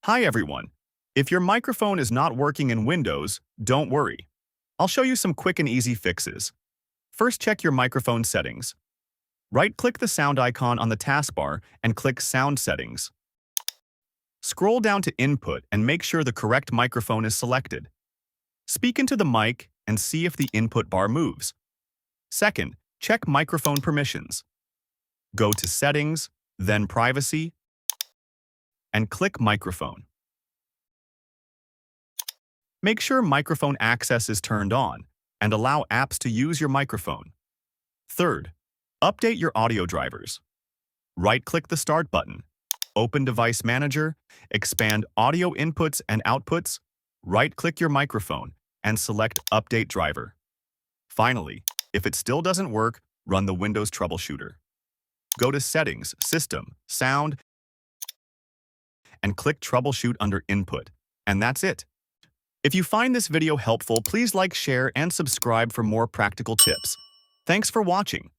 Hi everyone. If your microphone is not working in Windows, don't worry. I'll show you some quick and easy fixes. First, check your microphone settings. Right-click the sound icon on the taskbar and click Sound Settings. Scroll down to Input and make sure the correct microphone is selected. Speak into the mic and see if the input bar moves. Second, check microphone permissions. Go to Settings, then Privacy, and click Microphone. Make sure microphone access is turned on and allow apps to use your microphone. Third, update your audio drivers. Right-click the Start button, open Device Manager, expand Audio Inputs and Outputs, right-click your microphone, and select Update Driver. Finally, if it still doesn't work, run the Windows Troubleshooter. Go to Settings, System, Sound, and click Troubleshoot under Input. And that's it. If you find this video helpful, please like, share, and subscribe for more practical tips. Thanks for watching.